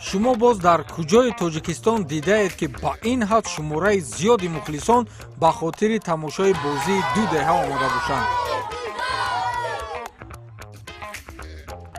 шумо боз дар куҷои тоҷикистон дидаед ки ба ин ҳад шумораи зиёди мухлисон ба хотири тамошои бозии ду деҳа омода бошанд?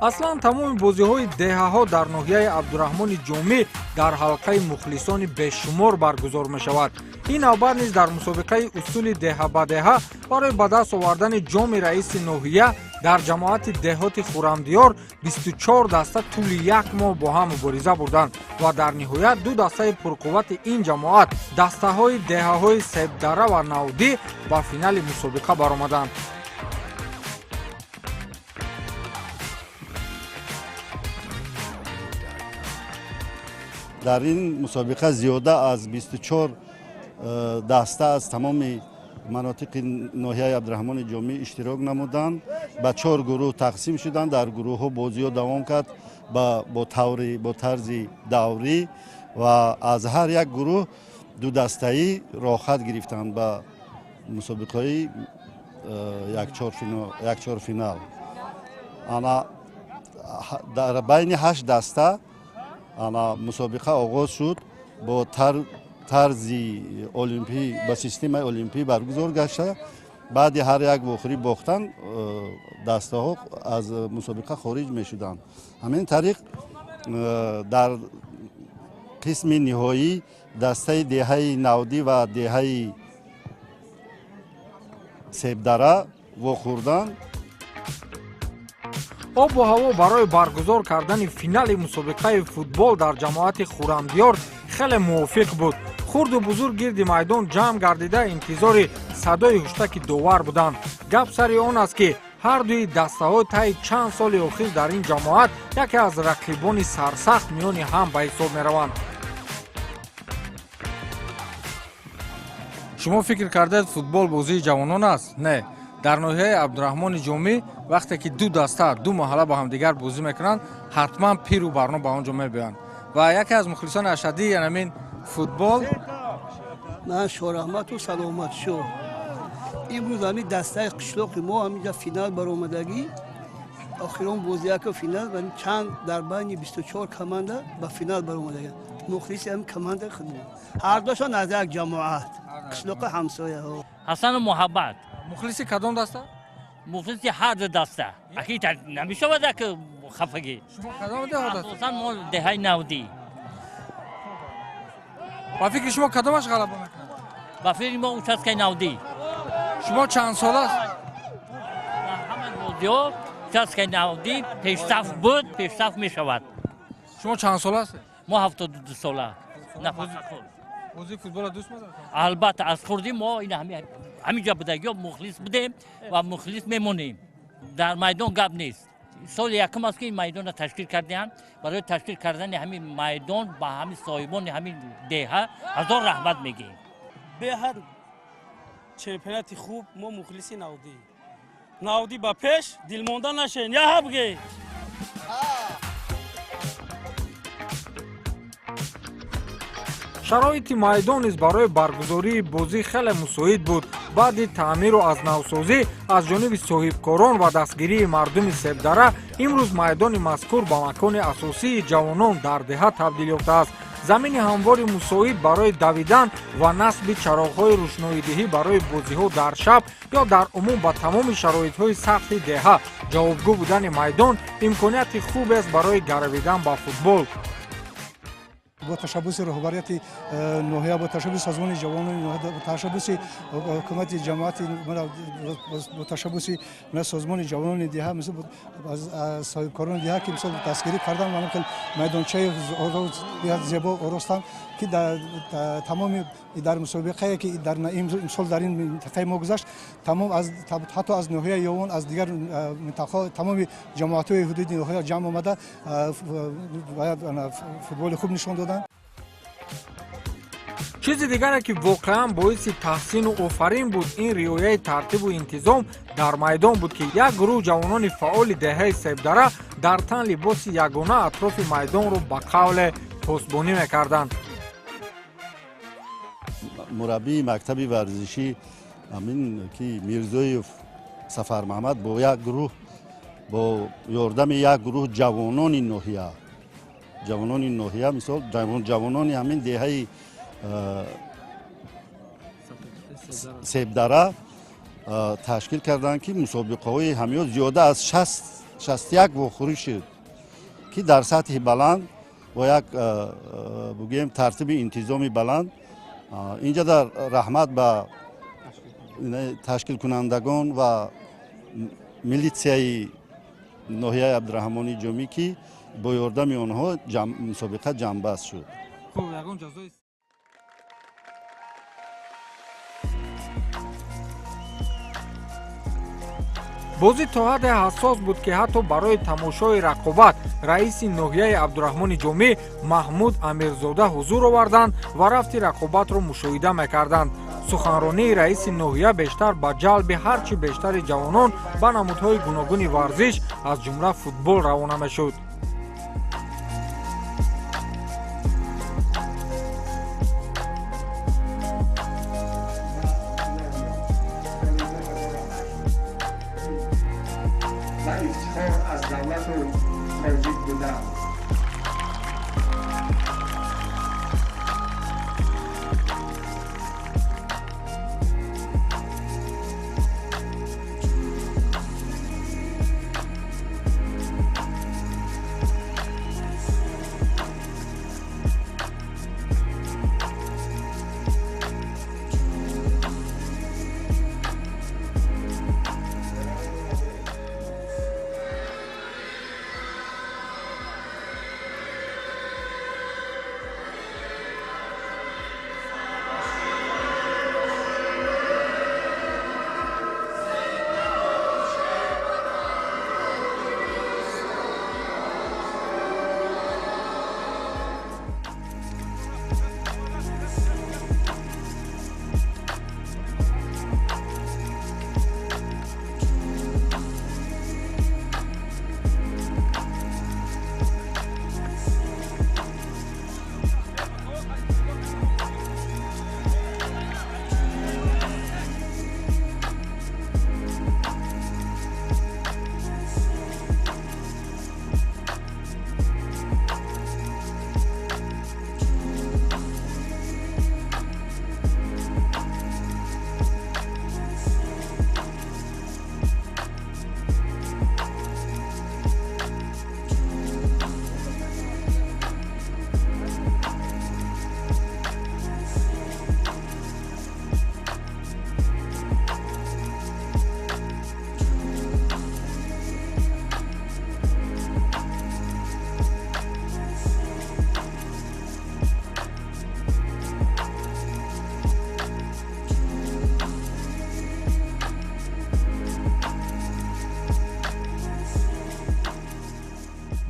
аслан тамоми бозиҳои деҳаҳо дар ноҳияи абдураҳмони ҷомӣ дар ҳалқаи мухлисони бешумор баргузор мешавад. ин навбат низ дар мусобиқаи усули деҳа ба деҳа барои ба даст овардани ҷоми раиси ноҳия дар ҷамоати деҳоти хуррамдиёр 24 даста тӯли як моҳ бо ҳам мубориза бурданд ва дар ниҳоят ду дастаи пурқуввати ин ҷамоат дастаҳои деҳаҳои себдара ва навдӣ ба финали мусобиқа баромаданд. дар ин мусобиқа зиёда аз 24 даста аз тамоми манотиқи ноҳияи абдураҳмони ҷомӣ иштирок намуданд. ба 4 гурӯҳ тақсим шуданд. дар гурӯҳҳо бозиҳо давом кард бо тарзи даврӣ ва аз ҳар як гурӯҳ ду дастаӣ рохат гирифтанд ба мусобиқаи якчорфинал. дар байни 8 даста мусобиқа оғоз шуд бо тарзи олимпӣ ба системаи олимпӣ баргузор гашта. баъди ҳар як вохӯрӣ бохтан дастаҳо аз мусобиқа хориҷ мешуданд. ҳамин тариқ дар қисми ниҳоӣ дастаи деҳаи навдӣ ва деҳаи себдара вохӯрданд. обу ҳаво барои баргузор кардани финали мусобиқаи футбол дар ҷамоати хуррамдиёр хеле мувофиқ буд. хурду бузург гирди майдон ҷамъ гардида интизори садои ҳуштаки довар буданд. гап сари он аст ки ҳар дуи дастаҳо таи чанд соли охир дар ин ҷамоат яке аз рақибони сарсахт миёни ҳам ба ҳисоб мераванд. шумо фикр кардед футбол бозии ҷавонон аст? Не. дар ноҳияи абдураҳмони ҷомӣ вақте ки ду даста ду маҳалла ба ҳамдигар бозӣ мекунанд ҳатман пиру барно ба он ҷо мебиёнд ва яке аз мухлисони ашадии янамин футбол ман шораҳмату саломат шо имрӯз ҳамин дастаи қишлоқи мо ҳаминҷа финал баромадагӣ охирон бозияка финал ва чанд дар байни 24 команда ба финал баромадагӣ мухлиси ҳамин командаи футбол ҳардушон аз як ҷамоат қишлоқи ҳамсояҳо ҳасану муҳаббат. мухлиси кадом даста? мухлиси ҳар ду даста. Акида намешавад ки хафагӣ. шумо кадом деҳа даста? асосан мо деҳаи навдӣ. ба фикри шумо кадомаш ғалаба мекунад? ба фикри мо участкаи навдӣ. шумо чанд сол аст? ҳама бозиҳо участкаи навдӣ пешсаф буд, пешсаф мешавад. шумо чанд сол астед? мо 72 сола. бозии футбола дӯст медоред? албатта аз хурдӣ мо ҳаминҷа будагиҳо мухлис будем ва мухлис мемонем. дар майдон гап нест. соли якум аст ки ин майдонро ташкил кардем. барои ташкил кардани ҳамин майдон ба ҳамин соҳибони ҳамин деҳа ҳазор раҳмат мегӯем. беҳад чемпионати хуб мо мухлиси навдӣ. навдӣ ба пеш дилмонда нашен яҳа бигӯ. шароити майдон низ барои баргузории бозӣ хеле мусоид буд. баъди таъмиру азнавсозӣ аз ҷониби соҳибкорон ва дастгирии мардуми себдара имрӯз майдони мазкур ба макони асосии ҷавонон дар деҳа табдил ёфтааст. замини ҳамвори мусоид барои давидан ва насби чароғҳои рӯшноидиҳӣ барои бозиҳо дар шаб ё дар умум ба тамоми шароитҳои сахти деҳа ҷавобгӯ будани майдон имконияти хубе аст барои гаравидан ба футбол. با تشبث رهبریت نوحیه با تشبث سازمان جوانان با تشبث حکومت جماعت با تشبث سازمان جوانان دیها مثل از صاحبکاران دیها که مثل دستگیری کردن و مثل میدانچه زیبا آراستن که تمام در مسابقه که در امسال در این منطقه ما گذشت تمام از حتی از نوحیه یوان از دیگر منطقه تمام جماعت های حدود نوحیه جمع آمده فوتبال خوب نشان دادن. чизи дигаре ки воқеан боиси таҳсину офарин буд ин риояи тартибу интизом дар майдон буд ки як гурӯҳ ҷавонони фаъоли деҳаи себдара дар тан либоси ягона атрофи майдонро ба қавле посбонӣ мекарданд. мураббии мактаби варзишӣ ҳамин ки мирзоев сафармаҳмад бо як гурӯҳ бо ёрдами як гурӯҳ ҷавонони ноҳия ҷавонони ноҳия мисол ҷавонони ҳамин деҳаи себдара ташкил карданд ки мусобиқаҳои ҳамё зиёда аз 61 вохӯрӣ шуд ки дар сатҳи баланд бо як бигӯем тартиби интизоми баланд. инҷа дар раҳмат ба ташкилкунандагон ва милитсияи ноҳияи абдураҳмони ҷомӣ ки бо ёрдами онҳо мусобиқа ҷамъбаст шуд. бозӣ то ҳадде ҳассос буд ки ҳатто барои тамошои рақобат раиси ноҳияи абдураҳмони ҷомӣ маҳмуд амирзода ҳузур оварданд ва рафти рақобатро мушоҳида мекарданд. суханронии раиси ноҳия бештар ба ҷалби ҳарчи бештари ҷавонон ба намудҳои гуногуни варзиш аз ҷумла футбол равона мешуд. از دولت خارجی بودم.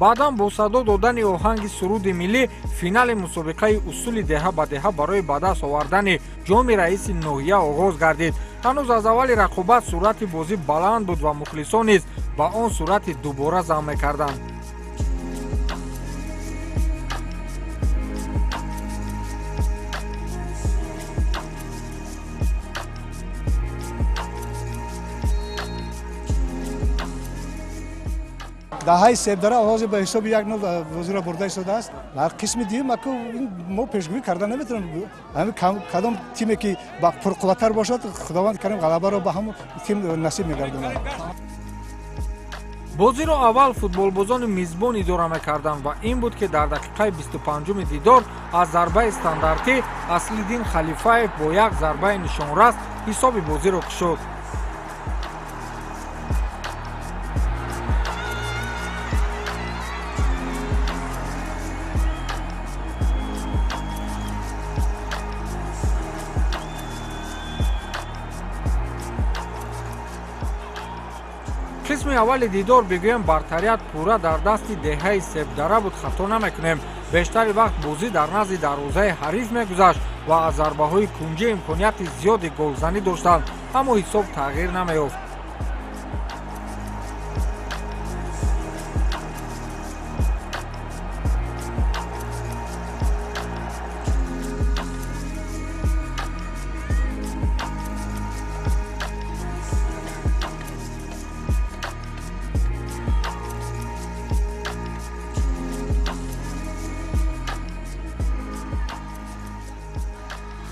баъдан бо садо додани оҳанги суруди миллӣ финали мусобиқаи усули деҳа ба деҳа барои ба даст овардани ҷоми раиси ноҳия оғоз гардид. ҳанӯз аз аввали рақобат суръати бозӣ баланд буд ва мухлисон низ ба он суръати дубора зам мекарданд. даҳаи себдара оғози ба ҳисоби 1-0 бозиро бурда истодааст. дар қисми дигар мо пешгӯӣ карда наметавонем. ҳамин кадом тиме ки пурқувваттар бошад худованд карим ғалабаро ба ҳамон тим насиб мегардонад. бозиро аввал футболбозони мизбон идора мекарданд ва ин буд ки дар дақиқаи 25 дидор аз зарбаи стандартӣ Аслиддин Халифаев бо як зарбаи нишонрас ҳисоби бозиро кушод. қисми аввали дидор бигӯем бартарият пурра дар дасти деҳаи себдара буд, хато намекунем. бештари вақт бозӣ дар назди дарвозаи ҳариф мегузашт ва аз зарбаҳои кунҷӣ имконияти зиёди голзанӣ доштанд, аммо ҳисоб тағйир намеёфт.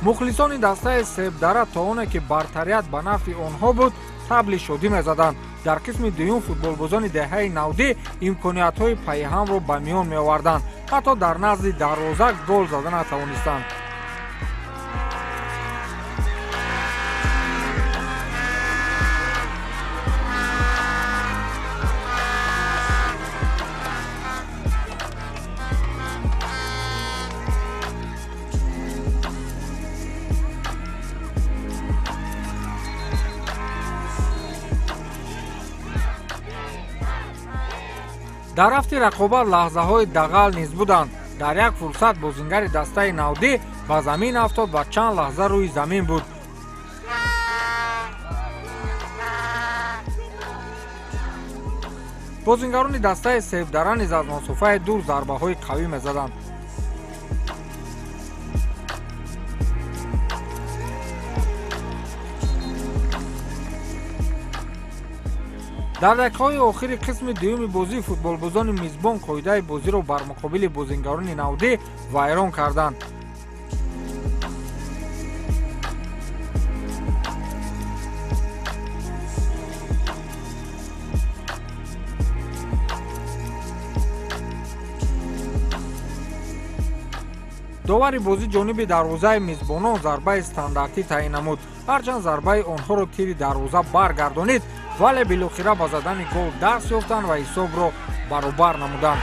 мухлисони дастаи себдара то оне ки бартарият ба нафи онҳо буд табли шодӣ мезаданд. дар қисми дуюм футболбозони деҳаи навдӣ имкониятҳои пайҳамро ба миён меоварданд, ҳатто дар назди дарвоза гол зада натавонистанд. дар рафти рақобат лаҳзаҳои дағал низ буданд. дар як фурсат бозингари дастаи навдӣ ба замин афтод ва чанд лаҳза рӯи замин буд. бозингарони дастаи себдара низ аз масофаи дур зарбаҳои қавӣ мезаданд. дар дақиқаҳои охири қисми дуюми бозӣ футболбозони мизбон қоидаи бозиро бар муқобили бозингарони навдӣ вайрон карданд. довари бозӣ ҷониби дарвозаи мизбонон зарбаи стандартӣ таъин намуд. ҳарчанд зарбаи онҳоро тири дарвоза баргардонид, вале билохира ба задани гол даст ёфтанд ва ҳисобро баробар намуданд.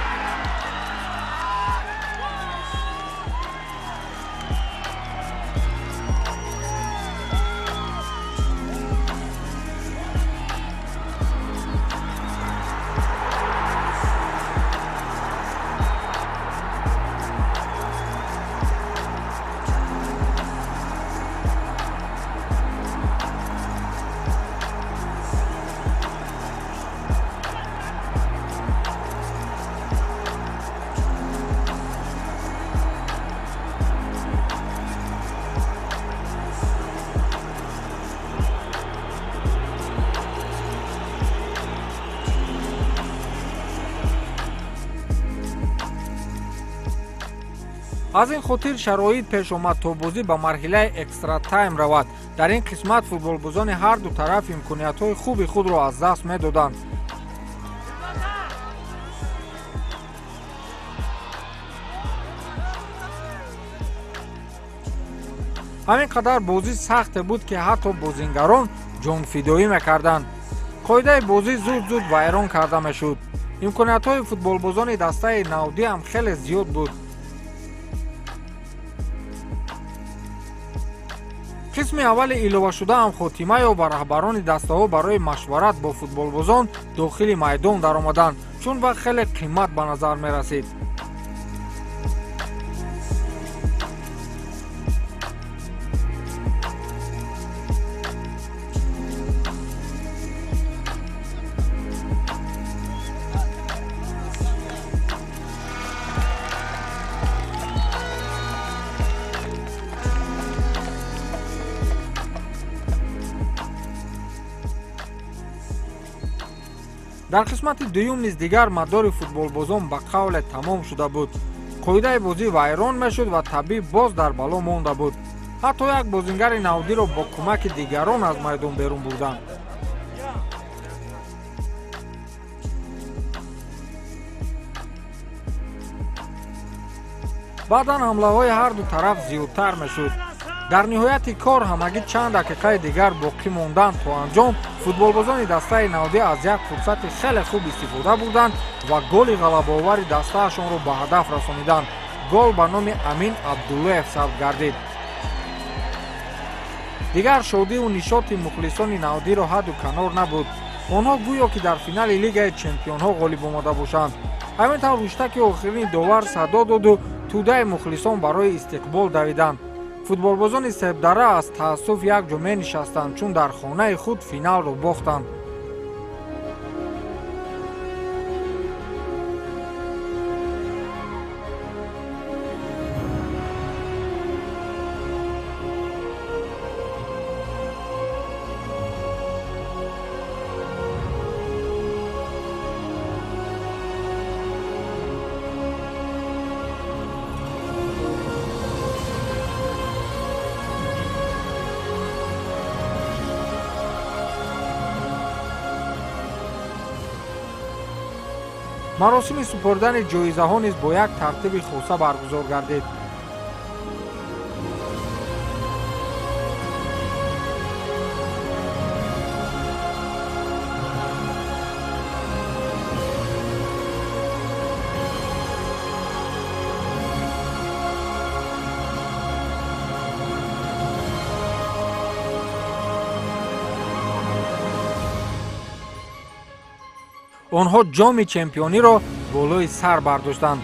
аз ин хотир шароит пеш омад то бозӣ ба марҳилаи экстра тайм равад. дар ин қисмат футболбозони ҳар ду тараф имкониятҳои хуби худро аз даст медоданд. ҳамин қадар бозӣ сахте буд ки ҳатто бозингарон ҷонфидоӣ мекарданд. қоидаи бозӣ зуд вайрон карда мешуд. имкониятҳои футболбозони дастаи навдӣ ҳам хеле зиёд буд. қисми аввали иловашуда ҳам хотима ё ба раҳбарони дастаҳо барои машварат бо футболбозон дохили майдон даромаданд, чун вақт хеле қимат ба назар мерасид. дар қисмати дуюм низ дигар мадори футболбозон ба қавле тамом шуда буд. қоидаи бозӣ вайрон мешуд ва табиб боз дар бало монда буд. ҳатто як бозингари навдиро бо кӯмаки дигарон аз майдон берун бурданд. баъдан ҳамлаҳои ҳар ду тараф зиёдтар мешуд. дар ниҳояти кор ҳамагӣ чанд дақиқаи дигар боқӣ монданд то анҷом футболбозони дастаи навдӣ аз як фурсати хеле хуб истифода бурданд ва голи ғалабаовари дастаашонро ба ҳадаф расониданд. гол ба номи Амин Абдуллоев сабт гардид. дигар шодиву нишоти мухлисони навдиро ҳадду канор набуд. онҳо гӯё ки дар финали лигаи чемпионҳо ғолиб омада бошанд. ҳамин тавр руштаки охирини довар садо доду тӯдаи мухлисон барои истиқбол давиданд. футболбозони себдара аз таассуф як ҷо менишастанд, чун дар хонаи худ финалро бохтанд. маросими супурдани ҷоизаҳо низ бо як тартиби хоса баргузор гардид. онҳо ҷоми чемпиониро болои сар бардоштанд.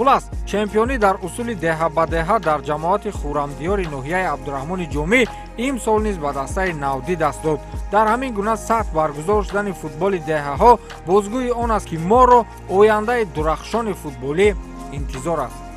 хулас чемпионӣ дар усули деҳа ба деҳа дар ҷамоати хуррамдиёри ноҳияи абдураҳмони ҷомӣ имсол низ ба дастаи навдӣ даст дод. дар ҳамин гуна сахт баргузор шудани футболи деҳаҳо бозгӯи он аст ки моро ояндаи дурахшони футболӣ интизор аст.